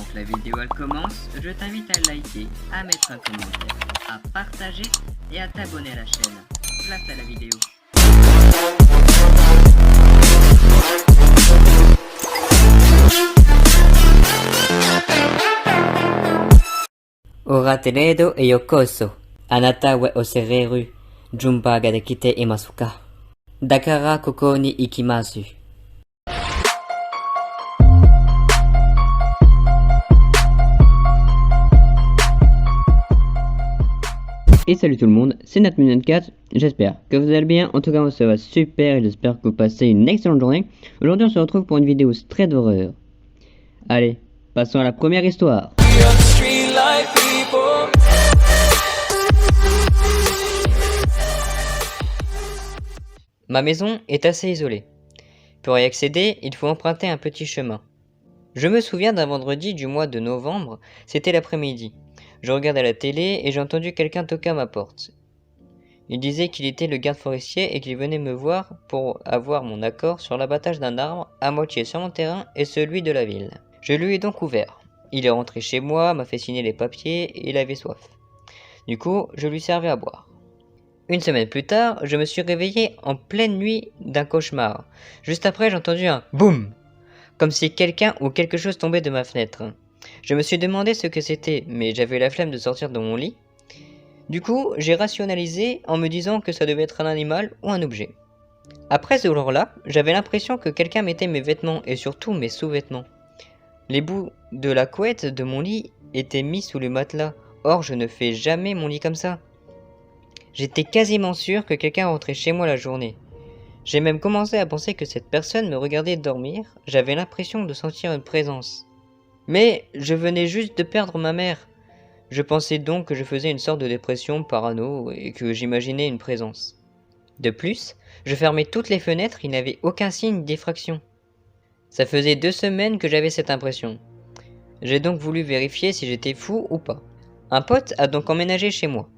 que la vidéo elle commence, je t'invite à liker, à mettre un commentaire, à partager et à t'abonner à la chaîne. Place à la vidéo. Orateledo e yokoso. Anata wa osereru. Jumba ga dekite imasu ka? Dakara koko ni ikimasu. Et salut tout le monde, c'est Natmin4, j'espère que vous allez bien, en tout cas moi ça va super et j'espère que vous passez une excellente journée. Aujourd'hui on se retrouve pour une vidéo très d'horreur. Allez, passons à la première histoire. Ma maison est assez isolée. Pour y accéder, il faut emprunter un petit chemin. Je me souviens d'un vendredi du mois de novembre, c'était l'après-midi. Je regardais la télé et j'ai entendu quelqu'un toquer à ma porte. Il disait qu'il était le garde forestier et qu'il venait me voir pour avoir mon accord sur l'abattage d'un arbre à moitié sur mon terrain et celui de la ville. Je lui ai donc ouvert. Il est rentré chez moi, m'a fait signer les papiers et il avait soif. Du coup, je lui servais à boire. Une semaine plus tard, je me suis réveillé en pleine nuit d'un cauchemar. Juste après, j'ai entendu un boum, comme si quelqu'un ou quelque chose tombait de ma fenêtre. Je me suis demandé ce que c'était, mais j'avais la flemme de sortir de mon lit. Du coup, j'ai rationalisé en me disant que ça devait être un animal ou un objet. Après ce jour-là, j'avais l'impression que quelqu'un mettait mes vêtements et surtout mes sous-vêtements. Les bouts de la couette de mon lit étaient mis sous le matelas. Or, je ne fais jamais mon lit comme ça. J'étais quasiment sûr que quelqu'un rentrait chez moi la journée. J'ai même commencé à penser que cette personne me regardait dormir. J'avais l'impression de sentir une présence. Mais je venais juste de perdre ma mère. Je pensais donc que je faisais une sorte de dépression parano et que j'imaginais une présence. De plus, je fermais toutes les fenêtres, il n'y avait aucun signe d'effraction. Ça faisait 2 semaines que j'avais cette impression. J'ai donc voulu vérifier si j'étais fou ou pas. Un pote a donc emménagé chez moi.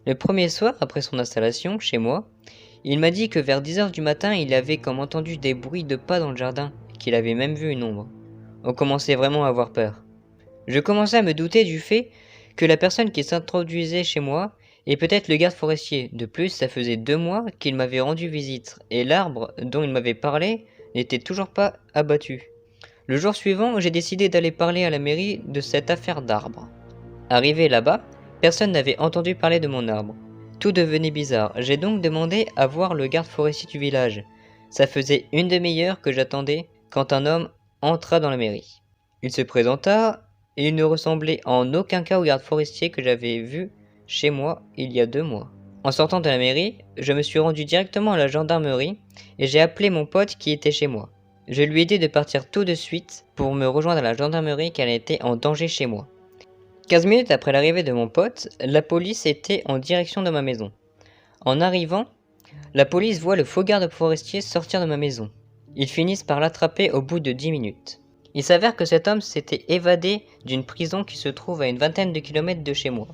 Le premier soir, après son installation chez moi, il m'a dit que vers 10h du matin, il avait comme entendu des bruits de pas dans le jardin, qu'il avait même vu une ombre. On commençait vraiment à avoir peur. Je commençais à me douter du fait que la personne qui s'introduisait chez moi est peut-être le garde forestier. De plus, ça faisait 2 mois qu'il m'avait rendu visite, et l'arbre dont il m'avait parlé n'était toujours pas abattu. Le jour suivant, j'ai décidé d'aller parler à la mairie de cette affaire d'arbre. Arrivé là-bas, personne n'avait entendu parler de mon arbre. Tout devenait bizarre, j'ai donc demandé à voir le garde forestier du village. Ça faisait une demi-heure que j'attendais quand un homme entra dans la mairie. Il se présenta et il ne ressemblait en aucun cas au garde forestier que j'avais vu chez moi il y a 2 mois. En sortant de la mairie, je me suis rendu directement à la gendarmerie et j'ai appelé mon pote qui était chez moi. Je lui ai dit de partir tout de suite pour me rejoindre à la gendarmerie car elle était en danger chez moi. 15 minutes après l'arrivée de mon pote, la police était en direction de ma maison. En arrivant, la police voit le faux garde forestier sortir de ma maison. Ils finissent par l'attraper au bout de 10 minutes. Il s'avère que cet homme s'était évadé d'une prison qui se trouve à une vingtaine de kilomètres de chez moi.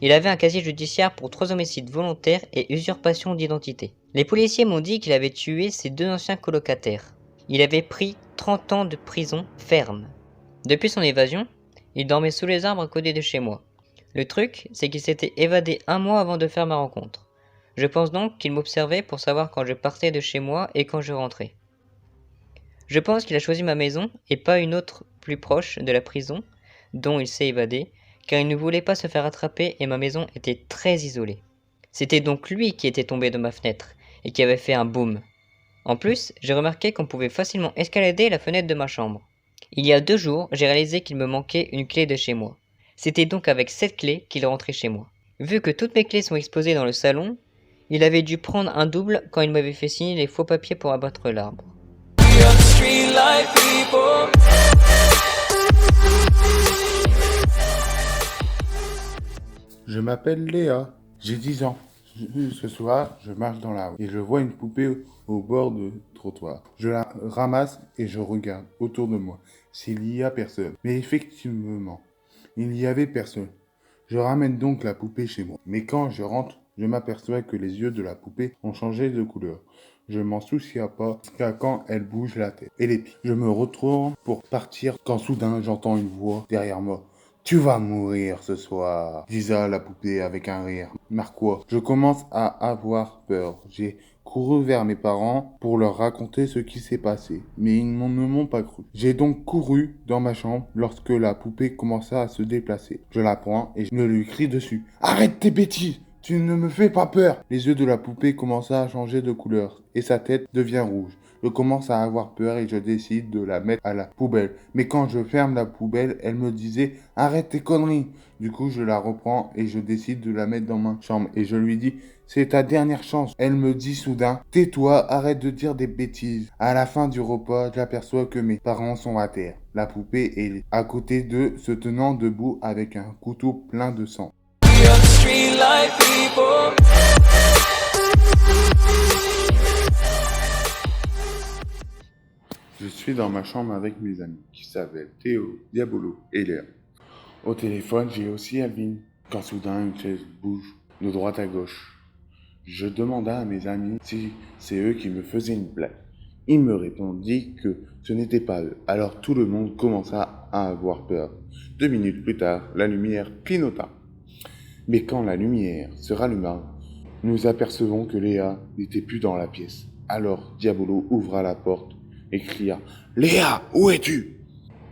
Il avait un casier judiciaire pour 3 homicides volontaires et usurpation d'identité. Les policiers m'ont dit qu'il avait tué ses 2 anciens colocataires. Il avait pris 30 ans de prison ferme. Depuis son évasion, il dormait sous les arbres à côté de chez moi. Le truc, c'est qu'il s'était évadé 1 mois avant de faire ma rencontre. Je pense donc qu'il m'observait pour savoir quand je partais de chez moi et quand je rentrais. Je pense qu'il a choisi ma maison et pas une autre plus proche de la prison dont il s'est évadé, car il ne voulait pas se faire attraper et ma maison était très isolée. C'était donc lui qui était tombé de ma fenêtre et qui avait fait un boom. En plus, j'ai remarqué qu'on pouvait facilement escalader la fenêtre de ma chambre. Il y a 2 jours, j'ai réalisé qu'il me manquait une clé de chez moi. C'était donc avec cette clé qu'il rentrait chez moi. Vu que toutes mes clés sont exposées dans le salon, il avait dû prendre un double quand il m'avait fait signer les faux papiers pour abattre l'arbre. Je m'appelle Léa, j'ai 10 ans. Ce soir, je marche dans la rue et je vois une poupée au bord du trottoir. Je la ramasse et je regarde autour de moi s'il y a personne. Mais effectivement, il n'y avait personne. Je ramène donc la poupée chez moi. Mais quand je rentre, je m'aperçois que les yeux de la poupée ont changé de couleur. Je m'en souciais pas jusqu'à quand elle bouge la tête et les pieds. Je me retourne pour partir quand soudain j'entends une voix derrière moi. Tu vas mourir ce soir, disait la poupée avec un rire narquois. Je commence à avoir peur. J'ai couru vers mes parents pour leur raconter ce qui s'est passé, mais ils ne m'ont pas cru. J'ai donc couru dans ma chambre lorsque la poupée commença à se déplacer. Je la prends et je lui crie dessus. Arrête tes bêtises! Tu ne me fais pas peur! Les yeux de la poupée commencent à changer de couleur et sa tête devient rouge. Je commence à avoir peur et je décide de la mettre à la poubelle. Mais quand je ferme la poubelle, elle me disait « Arrête tes conneries !» Du coup, je la reprends et je décide de la mettre dans ma chambre. Et je lui dis « C'est ta dernière chance !» Elle me dit soudain « Tais-toi, arrête de dire des bêtises !» À la fin du repas, j'aperçois que mes parents sont à terre. La poupée est à côté d'eux, se tenant debout avec un couteau plein de sang. Je suis dans ma chambre avec mes amis, qui s'appellent Théo, Diabolo et Léa. Au téléphone, j'ai aussi Alvin, quand soudain une chaise bouge de droite à gauche. Je demanda à mes amis si c'est eux qui me faisaient une blague. Ils me répondirent que ce n'était pas eux. Alors tout le monde commença à avoir peur. 2 minutes plus tard, la lumière clignota. Mais quand la lumière se ralluma, nous apercevons que Léa n'était plus dans la pièce. Alors Diabolo ouvra la porte et cria « Léa, où es-tu »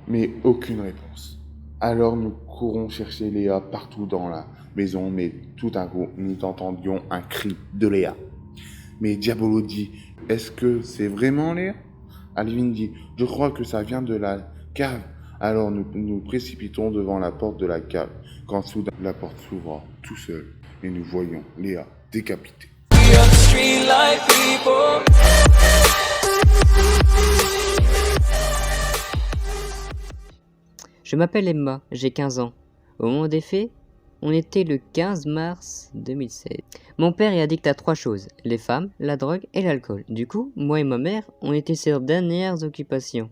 Mais aucune réponse. Alors nous courons chercher Léa partout dans la maison, mais tout à coup, nous entendions un cri de Léa. Mais Diabolo dit « Est-ce que c'est vraiment Léa ?» Alvin dit « Je crois que ça vient de la cave. » Alors nous nous précipitons devant la porte de la cave, quand soudain la porte s'ouvra tout seul et nous voyons Léa décapitée. Je m'appelle Emma, j'ai 15 ans. Au moment des faits, on était le 15 mars 2016. Mon père est addict à 3 choses, les femmes, la drogue et l'alcool. Du coup, moi et ma mère, on était ses dernières occupations.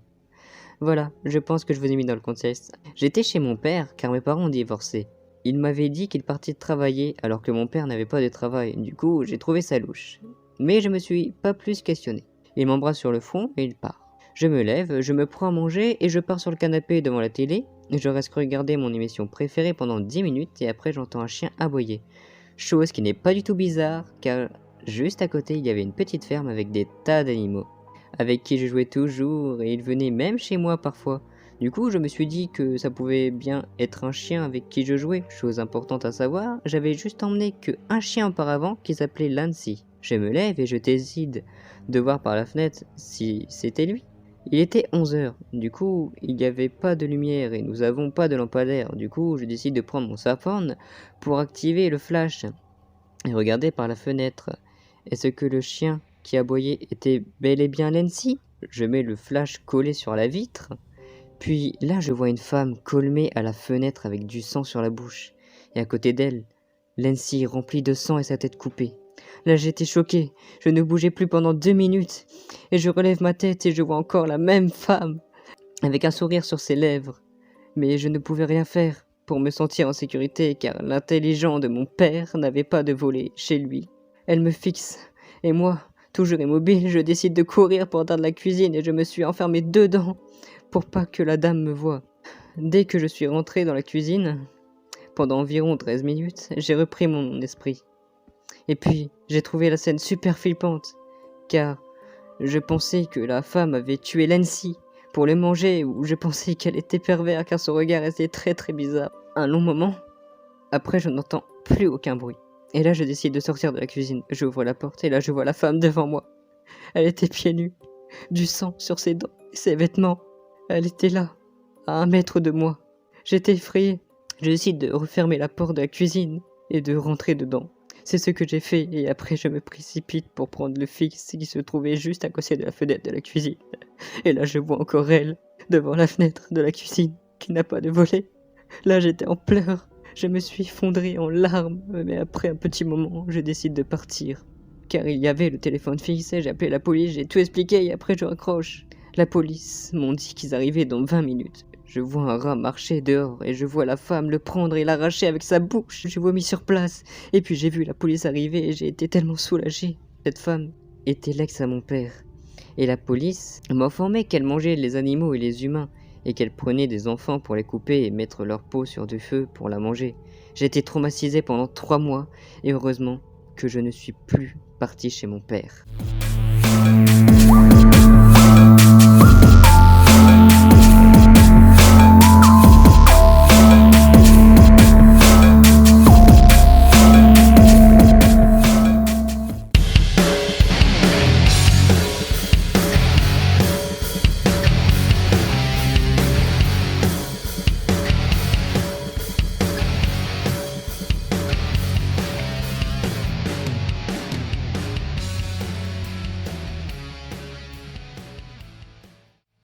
Voilà, je pense que je vous ai mis dans le contexte. J'étais chez mon père car mes parents ont divorcé. Il m'avait dit qu'il partait travailler alors que mon père n'avait pas de travail. Du coup, j'ai trouvé ça louche. Mais je me suis pas plus questionné. Il m'embrasse sur le front et il part. Je me lève, je me prends à manger et je pars sur le canapé devant la télé. Je reste regarder mon émission préférée pendant 10 minutes et après j'entends un chien aboyer. Chose qui n'est pas du tout bizarre car juste à côté il y avait une petite ferme avec des tas d'animaux. Avec qui je jouais toujours et il venait même chez moi parfois. Du coup je me suis dit que ça pouvait bien être un chien avec qui je jouais. Chose importante à savoir, j'avais juste emmené qu'un chien auparavant qui s'appelait Lancy. Je me lève et je décide de voir par la fenêtre si c'était lui. Il était 11h, du coup il n'y avait pas de lumière et nous n'avons pas de lampadaire. Du coup je décide de prendre mon smartphone pour activer le flash et regarder par la fenêtre. Est-ce que le chien qui aboyait était bel et bien Lancy? Je mets le flash collé sur la vitre. Puis là je vois une femme colmée à la fenêtre avec du sang sur la bouche. Et à côté d'elle, Lancy remplie de sang et sa tête coupée. Là j'étais choqué, je ne bougeais plus pendant 2 minutes, et je relève ma tête et je vois encore la même femme, avec un sourire sur ses lèvres. Mais je ne pouvais rien faire pour me sentir en sécurité, car l'intelligent de mon père n'avait pas de volet chez lui. Elle me fixe, et moi, toujours immobile, je décide de courir pour dans la cuisine et je me suis enfermé dedans, pour pas que la dame me voie. Dès que je suis rentré dans la cuisine, pendant environ 13 minutes, j'ai repris mon esprit. Et puis, j'ai trouvé la scène super flippante, car je pensais que la femme avait tué Lancy pour le manger, ou je pensais qu'elle était pervers car son regard était très très bizarre. Un long moment, après je n'entends plus aucun bruit. Et là je décide de sortir de la cuisine, j'ouvre la porte et là je vois la femme devant moi. Elle était pieds nus, du sang sur ses dents et ses vêtements. Elle était là, à 1 mètre de moi. J'étais effrayé. Je décide de refermer la porte de la cuisine et de rentrer dedans. C'est ce que j'ai fait et après je me précipite pour prendre le fixe qui se trouvait juste à côté de la fenêtre de la cuisine. Et là je vois encore elle, devant la fenêtre de la cuisine, qui n'a pas de volet. Là j'étais en pleurs, je me suis effondré en larmes, mais après un petit moment je décide de partir. Car il y avait le téléphone fixe, j'ai appelé la police, j'ai tout expliqué et après je raccroche. La police m'ont dit qu'ils arrivaient dans 20 minutes. Je vois un rat marcher dehors et je vois la femme le prendre et l'arracher avec sa bouche. Je vomis sur place et puis j'ai vu la police arriver et j'ai été tellement soulagé. Cette femme était l'ex à mon père. Et la police m'informait qu'elle mangeait les animaux et les humains, et qu'elle prenait des enfants pour les couper et mettre leur peau sur du feu pour la manger. J'ai été traumatisé pendant 3 mois, et heureusement que je ne suis plus parti chez mon père.